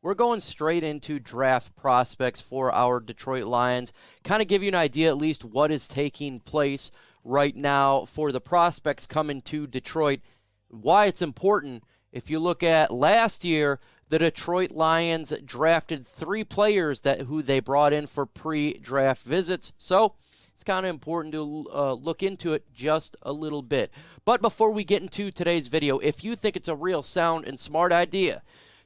we're going straight into draft prospects for our Detroit Lions. Kind of give you an idea at least what is taking place right now for the prospects coming to Detroit. Why it's important. If you look at last year, the Detroit Lions drafted 3 players who they brought in for pre-draft visits. So it's kind of important to look into it just a little bit. But before we get into today's video, if you think it's a real sound and smart idea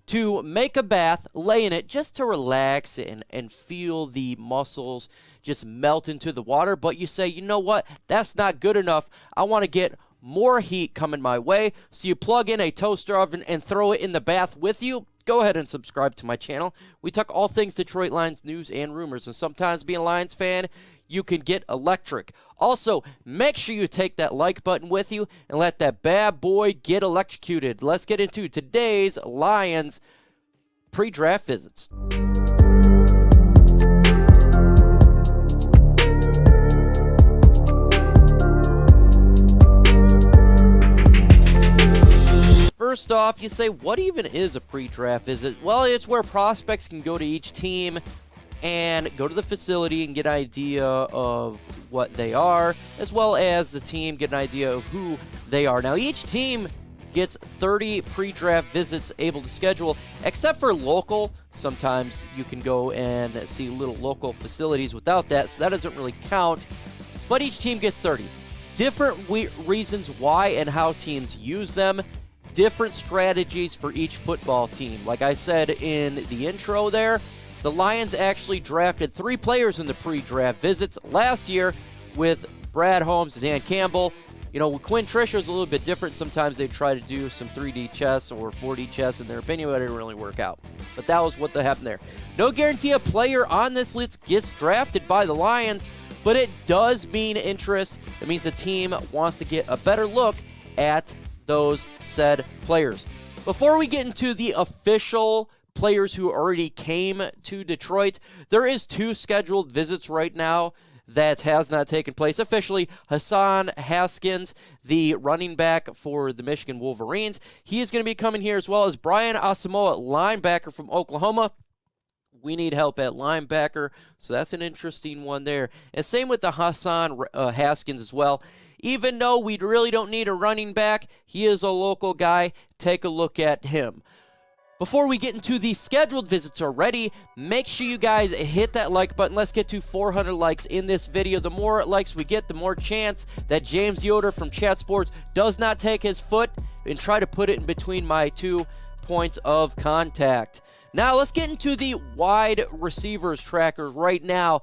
to make a bath, lay in it just to relax and feel the muscles just melt into the water, but you say, you know what, that's not good enough. I want to get more heat coming my way, so you plug in a toaster oven and throw it in the bath with you. Go ahead and subscribe to my channel. We talk all things Detroit Lions news and rumors, and sometimes being a Lions fan, you can get electric. Also, make sure you take that like button with you and let that bad boy get electrocuted. Let's get into today's Lions pre-draft visits. First off, you say, what even is a pre-draft visit? Well, it's where prospects can go to each team and go to the facility and get an idea of what they are, as well as the team get an idea of who they are. Now, each team gets 30 pre-draft visits able to schedule, except for local. Sometimes you can go and see little local facilities without that, so that doesn't really count. But each team gets 30. Different reasons why and how teams use them. Different strategies for each football team. Like I said in the intro there, the Lions actually drafted 3 players in the pre-draft visits last year with Brad Holmes and Dan Campbell. You know, Quinn Trisher's a little bit different. Sometimes they try to do some 3D chess or 4D chess in their opinion, but it didn't really work out. But that was what happened there. No guarantee a player on this list gets drafted by the Lions, but it does mean interest. It means the team wants to get a better look at those said players. Before we get into the official players who already came to Detroit, there is 2 scheduled visits right now that has not taken place officially. Hassan Haskins, the running back for the Michigan Wolverines, he is going to be coming here, as well as Brian Asamoah, linebacker from Oklahoma. We need help at linebacker, so that's an interesting one there. And same with the Hassan Haskins as well. Even though we really don't need a running back, he is a local guy. Take a look at him. Before we get into the scheduled visits already, make sure you guys hit that like button. Let's get to 400 likes in this video. The more likes we get, the more chance that James Yoder from Chat Sports does not take his foot and try to put it in between my 2 points of contact. Now, let's get into the wide receivers tracker right now.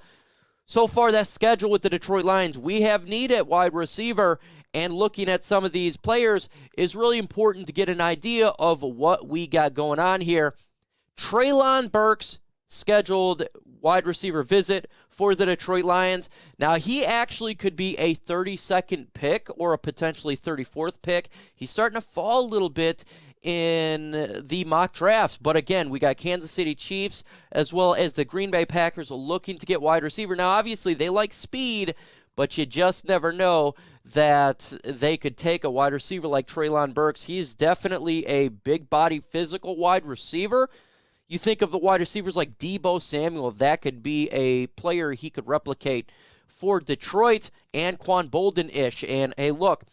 So far, that schedule with the Detroit Lions, we have need at wide receiver, and looking at some of these players is really important to get an idea of what we got going on here. Treylon Burks scheduled wide receiver visit for the Detroit Lions. Now, he actually could be a 32nd pick or a potentially 34th pick. He's starting to fall a little bit in the mock drafts. But again, we got Kansas City Chiefs as well as the Green Bay Packers looking to get wide receiver. Now, obviously, they like speed, but you just never know that they could take a wide receiver like Treylon Burks. He's definitely a big body physical wide receiver. You think of the wide receivers like Deebo Samuel, that could be a player he could replicate for Detroit, and Quan Bolden-ish. And hey, look,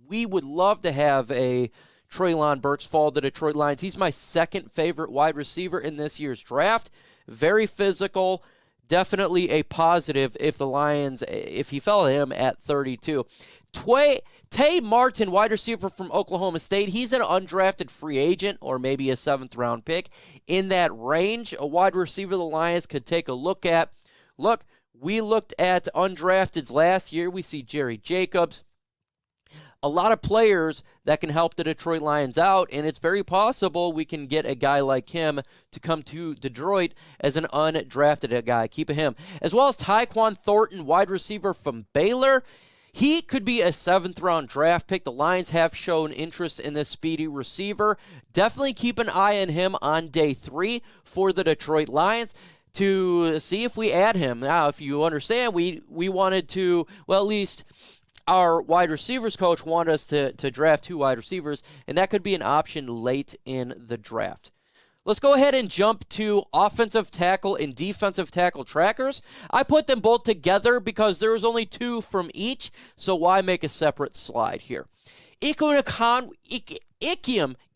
we would love to have a Treylon Burks fall to Detroit Lions. He's my 2nd favorite wide receiver in this year's draft. Very physical. Definitely a positive if the Lions, if he fell to him at 32. Tay Martin, wide receiver from Oklahoma State. He's an undrafted free agent or maybe a 7th-round pick. In that range, a wide receiver the Lions could take a look at. Look, we looked at undrafteds last year. We see Jerry Jacobs. A lot of players that can help the Detroit Lions out, and it's very possible we can get a guy like him to come to Detroit as an undrafted guy. Keep him. As well as Tyquan Thornton, wide receiver from Baylor. He could be a 7th-round draft pick. The Lions have shown interest in this speedy receiver. Definitely keep an eye on him on day 3 for the Detroit Lions to see if we add him. Now, if you understand, we wanted to, well, at least our wide receivers coach wanted us to draft 2 wide receivers, and that could be an option late in the draft. Let's go ahead and jump to offensive tackle and defensive tackle trackers. I put them both together because there was only 2 from each, so why make a separate slide here? Ikem,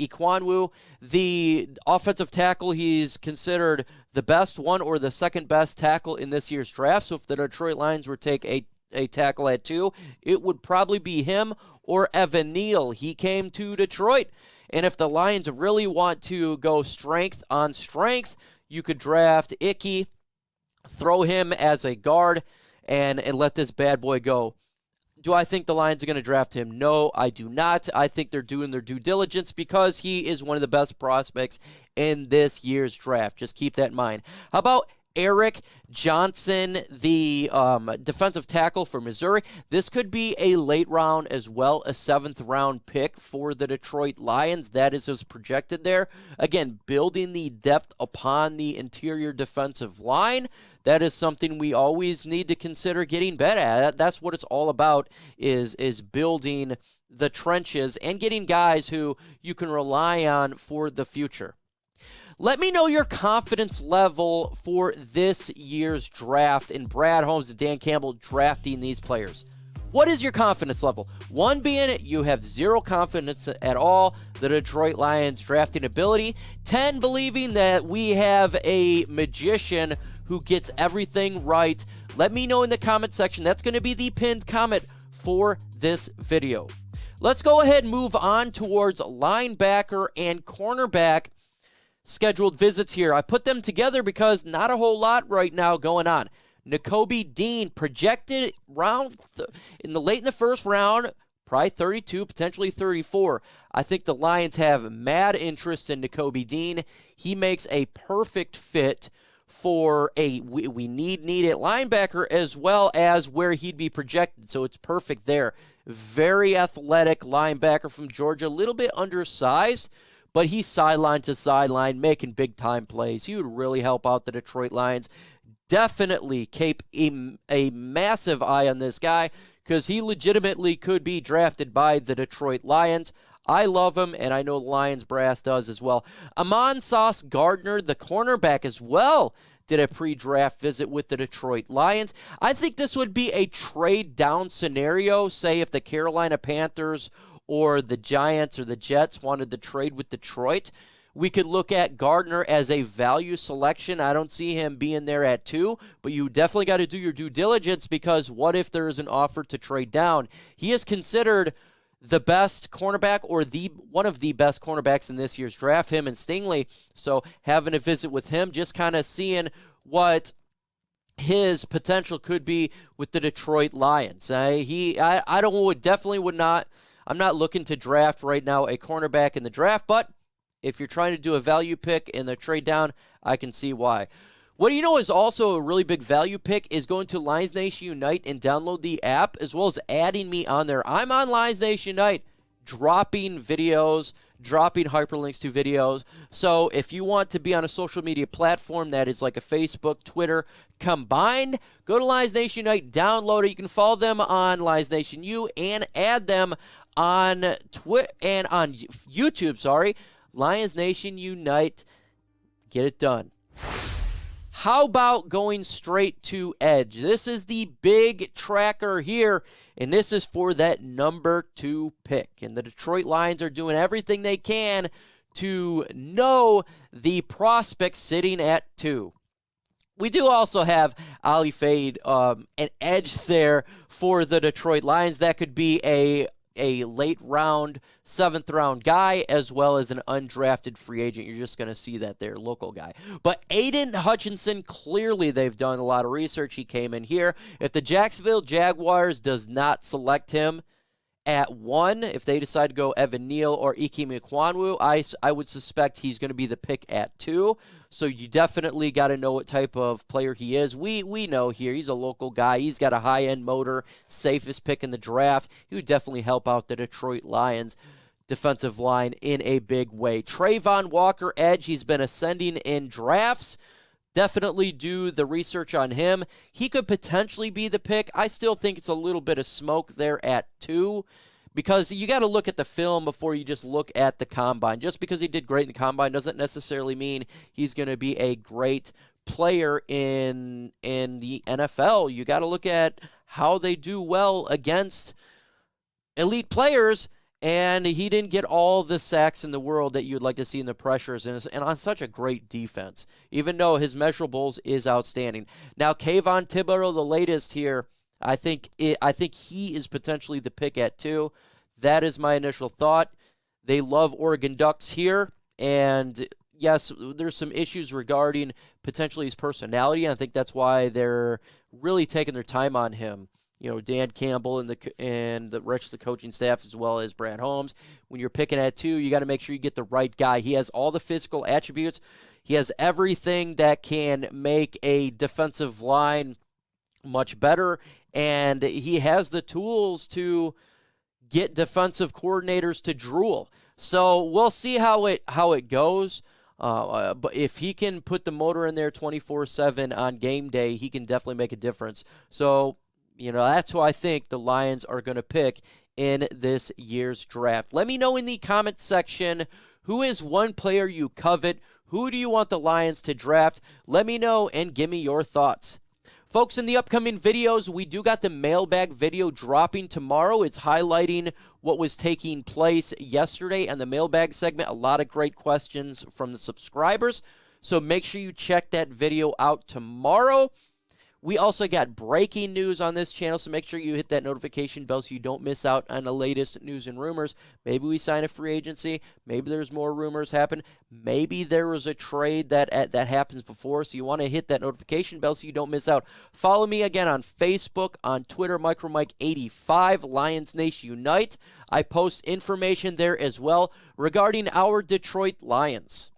Ekwonu, the offensive tackle, he's considered the best one or the second best tackle in this year's draft. So if the Detroit Lions were to take a tackle at 2, it would probably be him or Evan Neal. He came to Detroit. And if the Lions really want to go strength on strength, you could draft Icky, throw him as a guard, and let this bad boy go. Do I think the Lions are going to draft him? No, I do not. I think they're doing their due diligence because he is one of the best prospects in this year's draft. Just keep that in mind. How about Eric Johnson, the defensive tackle for Missouri? This could be a late round as well, a 7th round pick for the Detroit Lions. That is what's projected there. Again, building the depth upon the interior defensive line. That is something we always need to consider getting better at. That's what it's all about, is building the trenches and getting guys who you can rely on for the future. Let me know your confidence level for this year's draft and Brad Holmes and Dan Campbell drafting these players. What is your confidence level? 1 being you have 0 confidence at all, the Detroit Lions drafting ability. 10 believing that we have a magician who gets everything right. Let me know in the comment section. That's going to be the pinned comment for this video. Let's go ahead and move on towards linebacker and cornerback scheduled visits here. I put them together because not a whole lot right now going on. Nakobe Dean projected late in the first round, probably 32, potentially 34. I think the Lions have mad interest in Nakobe Dean. He makes a perfect fit for we need at linebacker as well as where he'd be projected, so it's perfect there. Very athletic linebacker from Georgia, a little bit undersized, but he's sideline to sideline, making big-time plays. He would really help out the Detroit Lions. Definitely keep a massive eye on this guy because he legitimately could be drafted by the Detroit Lions. I love him, and I know the Lions brass does as well. Sauce Gardner, the cornerback as well, did a pre-draft visit with the Detroit Lions. I think this would be a trade-down scenario, say if the Carolina Panthers or the Giants or the Jets wanted to trade with Detroit. We could look at Gardner as a value selection. I don't see him being there at 2, but you definitely got to do your due diligence because what if there is an offer to trade down? He is considered the best cornerback or one of the best cornerbacks in this year's draft, him and Stingley. So having a visit with him, just kind of seeing what his potential could be with the Detroit Lions. I'm not looking to draft right now a cornerback in the draft, but if you're trying to do a value pick in the trade down, I can see why. What do you know is also a really big value pick is going to Lions Nation Unite and download the app as well as adding me on there. I'm on Lions Nation Unite dropping videos, dropping hyperlinks to videos. So if you want to be on a social media platform that is like a Facebook, Twitter combined, go to Lions Nation Unite, download it. You can follow them on Lions Nation U and add them on Twitter and on YouTube, Lions Nation Unite. Get it done. How about going straight to edge? This is the big tracker here, and this is for that number 2 pick. And the Detroit Lions are doing everything they can to know the prospect sitting at 2. We do also have Ali Fayad, an edge there for the Detroit Lions. That could be a late round, 7th round guy, as well as an undrafted free agent. You're just going to see that there, local guy. But Aidan Hutchinson, clearly they've done a lot of research. He came in here. If the Jacksonville Jaguars does not select him at 1, if they decide to go Evan Neal or Ekwonu, I would suspect he's going to be the pick at 2. So you definitely got to know what type of player he is. We know here he's a local guy. He's got a high-end motor, safest pick in the draft. He would definitely help out the Detroit Lions defensive line in a big way. Travon Walker, edge. He's been ascending in drafts. Definitely do the research on him. He could potentially be the pick. I still think it's a little bit of smoke there at 2 because you got to look at the film before you just look at the combine. Just because he did great in the combine doesn't necessarily mean he's going to be a great player in the NFL. You got to look at how they do well against elite players, and he didn't get all the sacks in the world that you'd like to see in the pressures, and on such a great defense, even though his measurables is outstanding. Now, Kayvon Thibodeaux, the latest here, I think he is potentially the pick at 2. That is my initial thought. They love Oregon Ducks here, and yes, there's some issues regarding potentially his personality. I think that's why they're really taking their time on him. You know, Dan Campbell and the rest of the coaching staff, as well as Brad Holmes. When you're picking at 2, you got to make sure you get the right guy. He has all the physical attributes. He has everything that can make a defensive line much better, and he has the tools to get defensive coordinators to drool. So we'll see how it goes. But if he can put the motor in there 24/7 on game day, he can definitely make a difference. So, you know, that's who I think the Lions are going to pick in this year's draft. Let me know in the comments section, who is one player you covet? Who do you want the Lions to draft? Let me know and give me your thoughts. Folks, in the upcoming videos, we do got the mailbag video dropping tomorrow. It's highlighting what was taking place yesterday and the mailbag segment. A lot of great questions from the subscribers. So make sure you check that video out tomorrow. We also got breaking news on this channel, so make sure you hit that notification bell so you don't miss out on the latest news and rumors. Maybe we sign a free agency. Maybe there's more rumors happen. Maybe there was a trade that happens before, so you want to hit that notification bell so you don't miss out. Follow me again on Facebook, on Twitter, MicroMike85, Lions Nation Unite. I post information there as well regarding our Detroit Lions.